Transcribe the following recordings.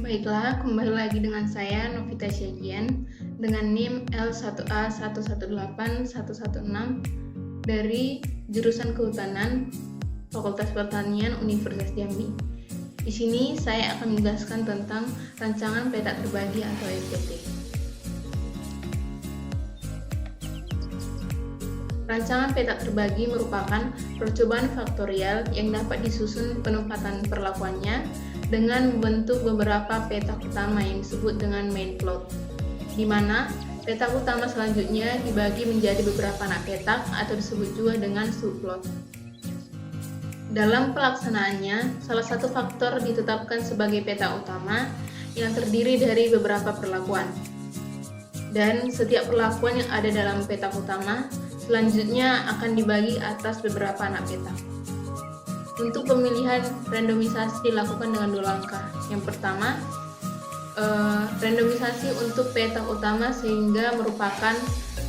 Baiklah, kembali lagi dengan saya Novita Syagian dengan NIM L1A118116 dari jurusan Kehutanan Fakultas Pertanian Universitas Jambi. Di sini saya akan menjelaskan tentang rancangan peta terbagi atau RPT. Rancangan peta terbagi merupakan percobaan faktorial yang dapat disusun penempatan perlakuannya dengan membentuk beberapa petak utama yang disebut dengan main plot, di mana petak utama selanjutnya dibagi menjadi beberapa anak petak atau disebut juga dengan subplot. Dalam pelaksanaannya, salah satu faktor ditetapkan sebagai peta utama yang terdiri dari beberapa perlakuan. Dan setiap perlakuan yang ada dalam petak utama selanjutnya akan dibagi atas beberapa anak petak. Untuk pemilihan randomisasi dilakukan dengan 2 langkah. Yang pertama, randomisasi untuk petak utama sehingga merupakan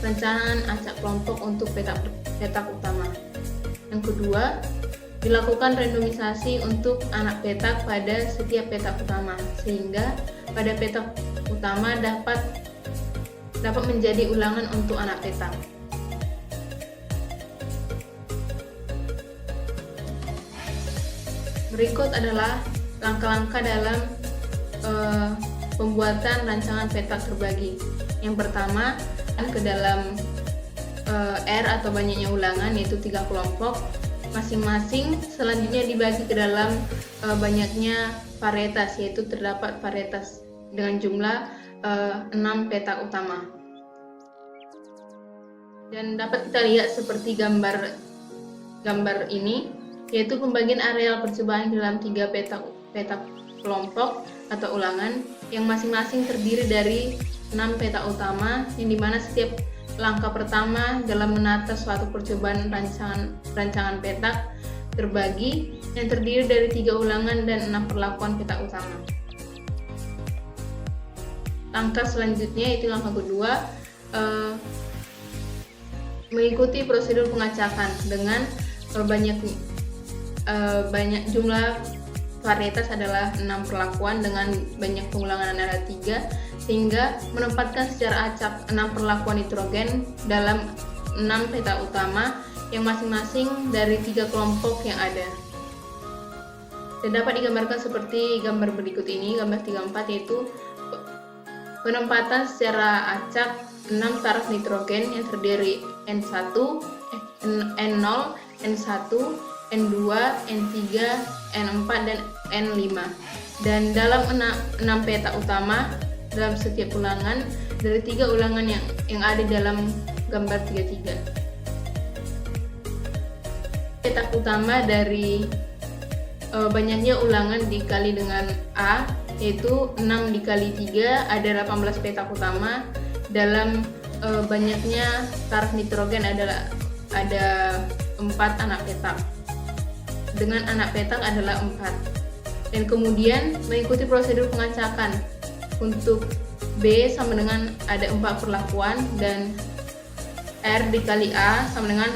perencanaan acak kelompok untuk petak utama. Yang kedua, dilakukan randomisasi untuk anak petak pada setiap petak utama sehingga pada petak utama dapat menjadi ulangan untuk anak petak. Berikut adalah langkah-langkah dalam pembuatan rancangan petak terbagi. Yang pertama, ke dalam R atau banyaknya ulangan, yaitu 3 kelompok masing-masing. Selanjutnya dibagi ke dalam banyaknya varietas, yaitu terdapat varietas dengan jumlah 6 petak utama. Dan dapat kita lihat seperti gambar ini, yaitu pembagian areal percobaan dalam 3 petak kelompok atau ulangan yang masing-masing terdiri dari 6 petak utama, yang dimana setiap langkah pertama dalam menata suatu percobaan rancangan petak terbagi yang terdiri dari 3 ulangan dan 6 perlakuan petak utama. Langkah selanjutnya itu langkah kedua, mengikuti prosedur pengacakan dengan banyak jumlah varietas adalah 6 perlakuan dengan banyak pengulangan adalah 3, sehingga menempatkan secara acak 6 perlakuan nitrogen dalam 6 petak utama yang masing-masing dari 3 kelompok yang ada. Dan dapat digambarkan seperti gambar berikut ini, gambar 34, yaitu penempatan secara acak 6 taraf nitrogen yang terdiri N1, N0, N1, N2, N3, N4, dan N5. Dan dalam 6 petak utama dalam setiap ulangan dari 3 ulangan yang ada dalam gambar 33. Petak utama dari banyaknya ulangan dikali dengan A, yaitu 6 dikali 3 ada 18 petak utama. Dalam banyaknya taraf nitrogen ada 4 anak petak, dengan anak petak adalah 4. Dan kemudian mengikuti prosedur pengacakan. Untuk B sama dengan ada 4 perlakuan dan R dikali A sama dengan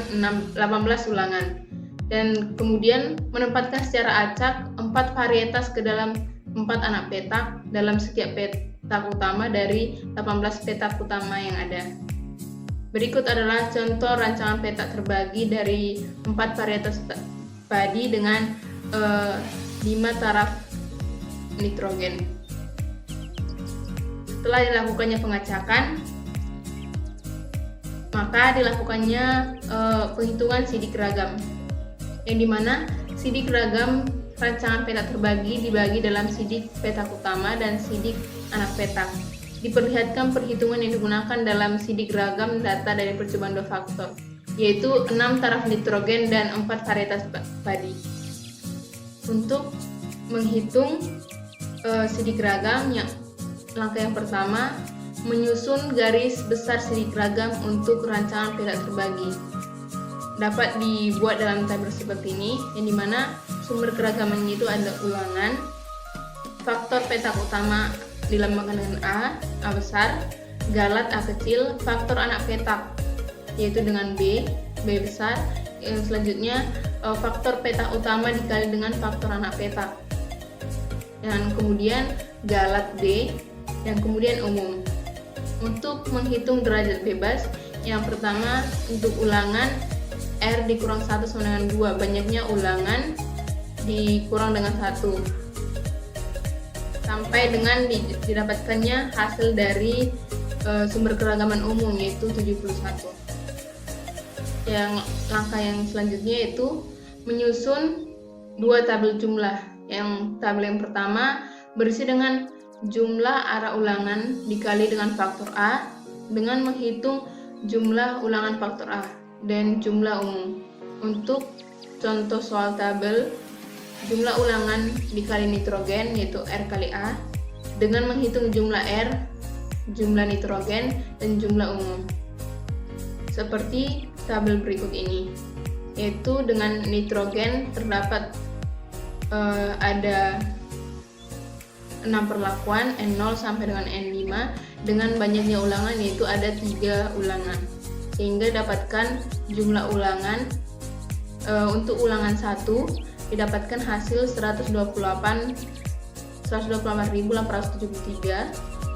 18 ulangan. Dan kemudian menempatkan secara acak 4 varietas ke dalam 4 anak petak dalam setiap petak utama dari 18 petak utama yang ada. Berikut adalah contoh rancangan petak terbagi dari 4 varietas padi dengan 5 taraf nitrogen. Setelah dilakukannya pengacakan, maka dilakukannya penghitungan sidik ragam, yang dimana sidik ragam rancangan petak terbagi dibagi dalam sidik petak utama dan sidik anak petak. Diperlihatkan perhitungan yang digunakan dalam sidik ragam data dari percobaan 2 faktor, yaitu 6 taraf nitrogen dan 4 varietas padi. Untuk menghitung sidik ragam, langkah yang pertama, menyusun garis besar sidik ragam untuk rancangan petak terbagi. Dapat dibuat dalam tabel seperti ini, yang dimana sumber keragamannya itu ada ulangan, faktor petak utama dilambangkan dengan A besar, galat A kecil, faktor anak petak yaitu dengan B besar. Yang selanjutnya faktor petak utama dikali dengan faktor anak petak. dan kemudian galat B, dan kemudian umum. Untuk menghitung derajat bebas, yang pertama untuk ulangan R dikurang 1 sama dengan 2, banyaknya ulangan dikurang dengan 1, sampai dengan didapatkannya hasil dari sumber keragaman umum, yaitu 71. Langkah yang selanjutnya yaitu menyusun dua tabel jumlah. Tabel yang pertama berisi dengan jumlah arah ulangan dikali dengan faktor A dengan menghitung jumlah ulangan faktor A dan jumlah umum. Untuk contoh soal tabel, jumlah ulangan dikali nitrogen yaitu R kali A dengan menghitung jumlah R, jumlah nitrogen, dan jumlah umum. Seperti tabel berikut ini, yaitu dengan nitrogen terdapat ada 6 perlakuan N0 sampai dengan N5 dengan banyaknya ulangan yaitu ada 3 ulangan, sehingga dapatkan jumlah ulangan untuk ulangan 1 didapatkan hasil 128.873.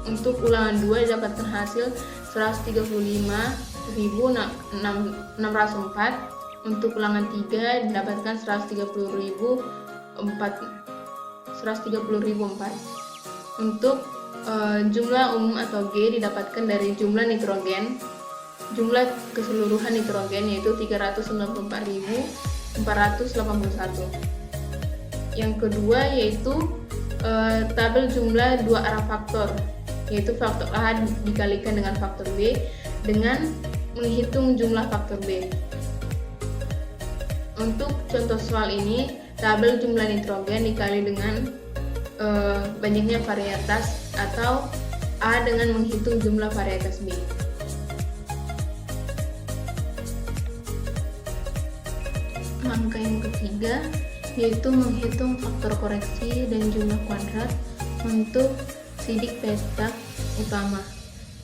Untuk ulangan 2 didapatkan hasil 135.604. Untuk ulangan 3 didapatkan 130.004. Untuk jumlah umum atau G didapatkan dari jumlah nitrogen, jumlah keseluruhan nitrogen yaitu 394.481. Yang kedua yaitu tabel jumlah dua arah faktor, yaitu faktor A dikalikan dengan faktor B dengan menghitung jumlah faktor B. Untuk contoh soal ini, tabel jumlah nitrogen dikali dengan banyaknya varietas atau A dengan menghitung jumlah varietas B. Langkah yang ketiga yaitu menghitung faktor koreksi dan jumlah kuadrat untuk sidik petak utama.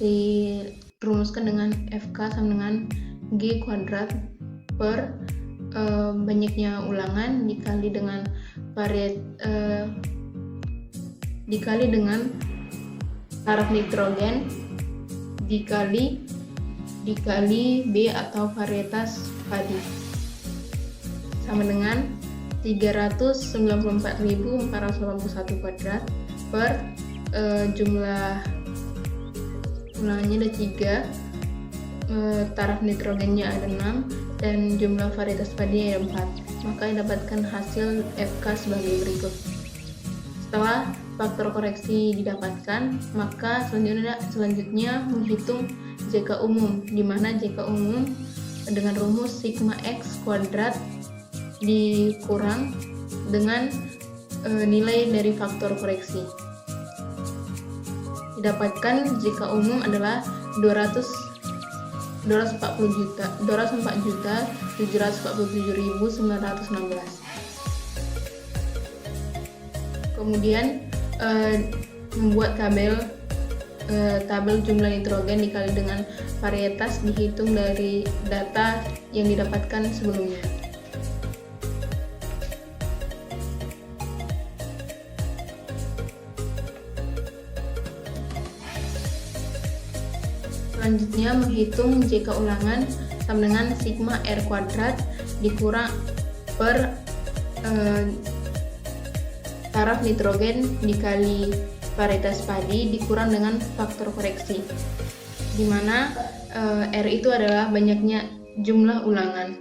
Dirumuskan dengan FK sama dengan G kuadrat per banyaknya ulangan dikali dengan dikali dengan taraf nitrogen dikali B atau varietas padi sama dengan 394.481 kuadrat per jumlah ulangannya ada 3, taraf nitrogennya ada 6, dan jumlah varietas padi ada 4. Maka didapatkan hasil FK sebagai berikut. Setelah faktor koreksi didapatkan, maka selanjutnya menghitung JK umum, di mana JK umum dengan rumus sigma X kuadrat dikurang dengan nilai dari faktor koreksi. Didapatkan JK umum adalah 204.747.916. Kemudian membuat tabel jumlah nitrogen dikali dengan varietas dihitung dari data yang didapatkan sebelumnya. Selanjutnya menghitung JK ulangan sama dengan sigma R kuadrat dikurang per taraf nitrogen dikali varietas padi dikurang dengan faktor koreksi, di mana R itu adalah banyaknya jumlah ulangan.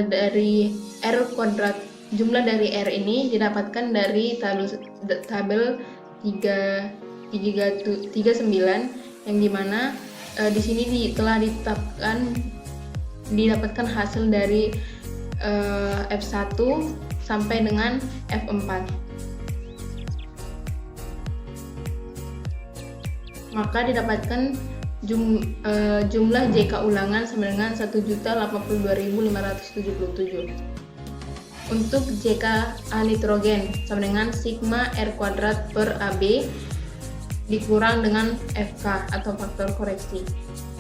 Dari R kuadrat, jumlah dari R ini didapatkan dari tabel 39 yang dimana di sini telah didapatkan hasil dari F1 sampai dengan F4. Maka didapatkan jumlah JK ulangan sama dengan 1.082.577. Untuk JK A nitrogen sama dengan sigma R kuadrat per AB dikurang dengan FK atau faktor koreksi.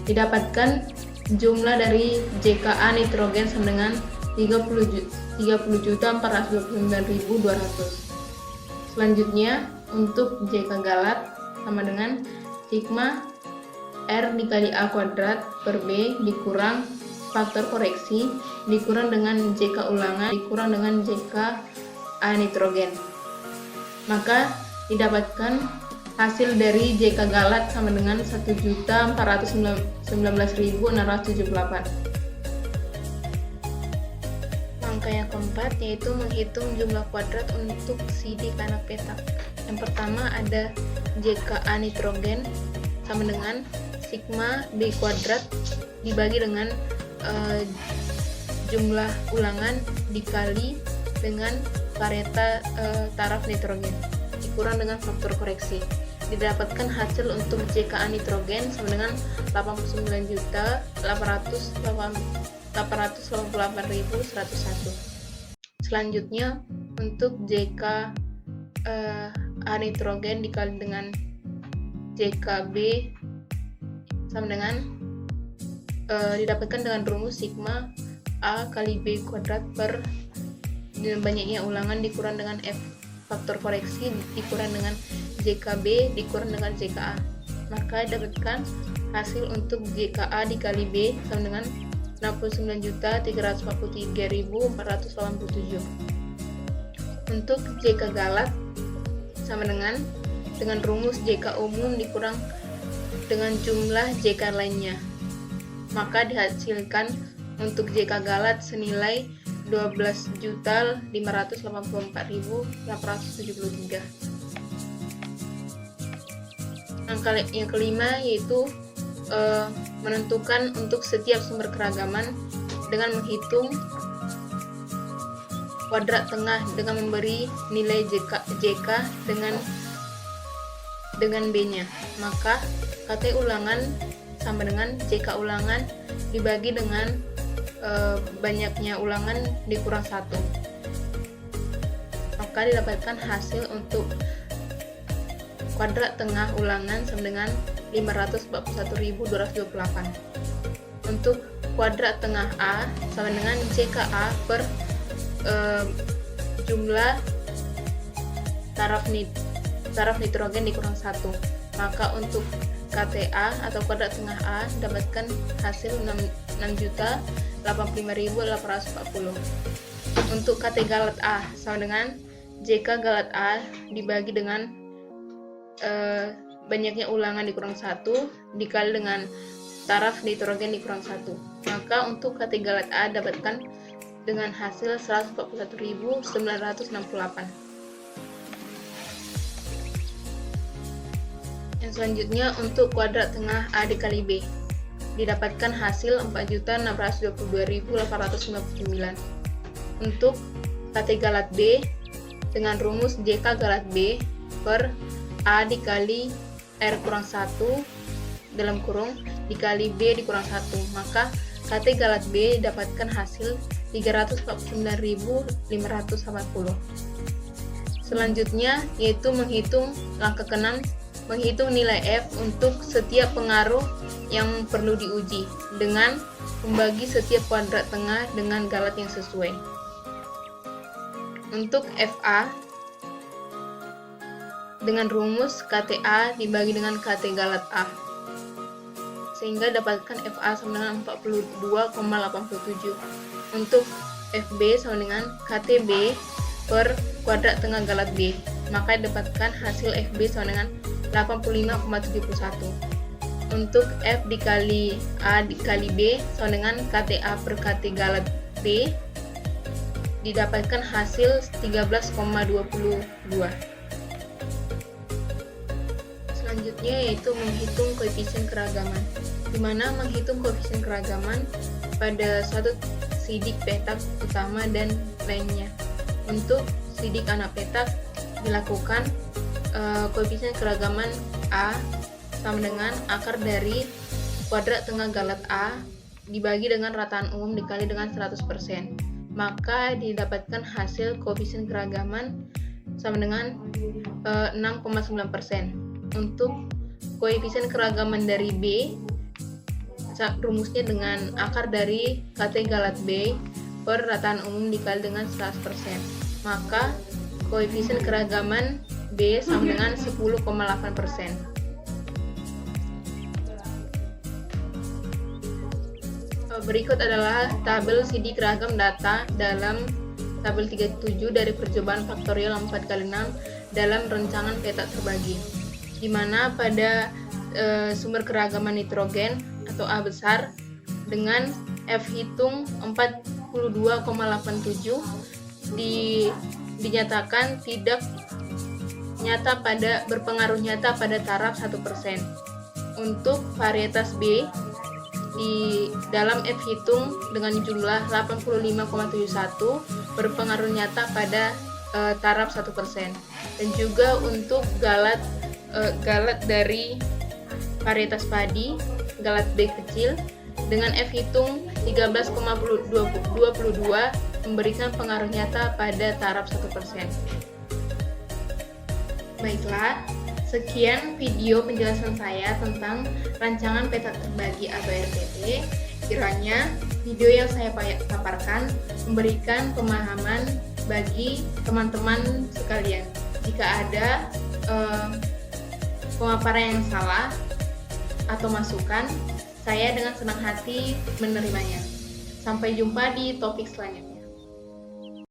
Didapatkan jumlah dari JK A nitrogen sama dengan 30.429.200. Selanjutnya untuk JK Galat sama dengan sigma R dikali A kuadrat per B dikurang faktor koreksi dikurang dengan JK ulangan dikurang dengan JK A nitrogen. Maka didapatkan hasil dari JK Galat sama dengan 1.419.678. Langkah yang keempat yaitu menghitung jumlah kuadrat untuk sidik anak petak. Yang pertama ada JKA nitrogen sama dengan sigma B kuadrat dibagi dengan jumlah ulangan dikali dengan pareta taraf nitrogen dikurang dengan faktor koreksi. Didapatkan hasil untuk JKA nitrogen sama dengan 89.888.101. Selanjutnya untuk JK A nitrogen dikali dengan JKB sama dengan didapatkan dengan rumus sigma A kali B kuadrat per banyaknya ulangan dikurang dengan F faktor koreksi dikurang dengan JKB dikurang dengan JKA. Maka dapatkan hasil untuk JKA dikali B sama dengan 69.343.487. Untuk JK Galat sama dengan rumus JK umum dikurang dengan jumlah JK lainnya. Maka dihasilkan untuk JK Galat senilai 12.584.873. Angka yang kelima yaitu menentukan untuk setiap sumber keragaman dengan menghitung kuadrat tengah dengan memberi nilai JK dengan B-nya. Maka KT ulangan sama dengan JK ulangan dibagi dengan banyaknya ulangan dikurang 1. Maka didapatkan hasil untuk kuadrat tengah ulangan sama dengan 541.228. Untuk kuadrat tengah A sama dengan JKA per jumlah taraf nitrogen dikurang 1. Maka untuk KTA atau kuadrat tengah A dapatkan hasil 6.085.840. Untuk KT Galat A sama dengan JK Galat A dibagi dengan banyaknya ulangan dikurang 1 dikali dengan taraf nitrogen dikurang 1. Maka untuk KT Galat A dapatkan dengan hasil 141.968. Yang selanjutnya untuk kuadrat tengah A dikali B didapatkan hasil 4.622.859. Untuk KT Galat B dengan rumus JK Galat B per A dikali R kurang 1 dalam kurung dikali B dikurang 1. Maka KT Galat B dapatkan hasil 349.580. Selanjutnya yaitu menghitung langkah ke-6, menghitung nilai F untuk setiap pengaruh yang perlu diuji dengan membagi setiap kuadrat tengah dengan galat yang sesuai. Untuk FA dengan rumus KTA dibagi dengan KT Galat A sehingga dapatkan FA sama dengan 42,87. Untuk FB sama dengan KTB per kuadrat tengah galat B, maka dapatkan hasil FB sama dengan 85,71. Untuk F dikali A dikali B sama dengan KTA per KT galat B didapatkan hasil 13,22. Selanjutnya yaitu menghitung koefisien keragaman, di mana menghitung koefisien keragaman pada suatu sidik petak utama dan lainnya. Untuk sidik anak petak dilakukan koefisien keragaman A sama dengan akar dari kuadrat tengah galat A dibagi dengan rataan umum dikali dengan 100%. Maka didapatkan hasil koefisien keragaman sama dengan 6,9%. Untuk koefisien keragaman dari B rumusnya dengan akar dari KT galat B per rataan umum dikali dengan 100%. Maka koefisien keragaman B sama dengan 10,8%. Berikut adalah tabel sidik ragam data dalam tabel 37 dari percobaan faktorial 4x6 dalam rancangan peta terbagi, di mana pada sumber keragaman nitrogen atau A besar dengan F hitung 42,87 dinyatakan tidak berpengaruh nyata pada taraf 1%. Untuk varietas B di dalam F hitung dengan jumlah 85,71 berpengaruh nyata pada taraf 1%. Dan juga untuk galat dari varietas padi, galat B kecil dengan F hitung 13,22 memberikan pengaruh nyata pada taraf 1%. Baiklah, sekian video penjelasan saya tentang rancangan peta terbagi atau RPT. Kiranya video yang saya paparkan memberikan pemahaman bagi teman-teman sekalian. Jika ada pemaparan yang salah atau masukan, saya dengan senang hati menerimanya. Sampai jumpa di topik selanjutnya.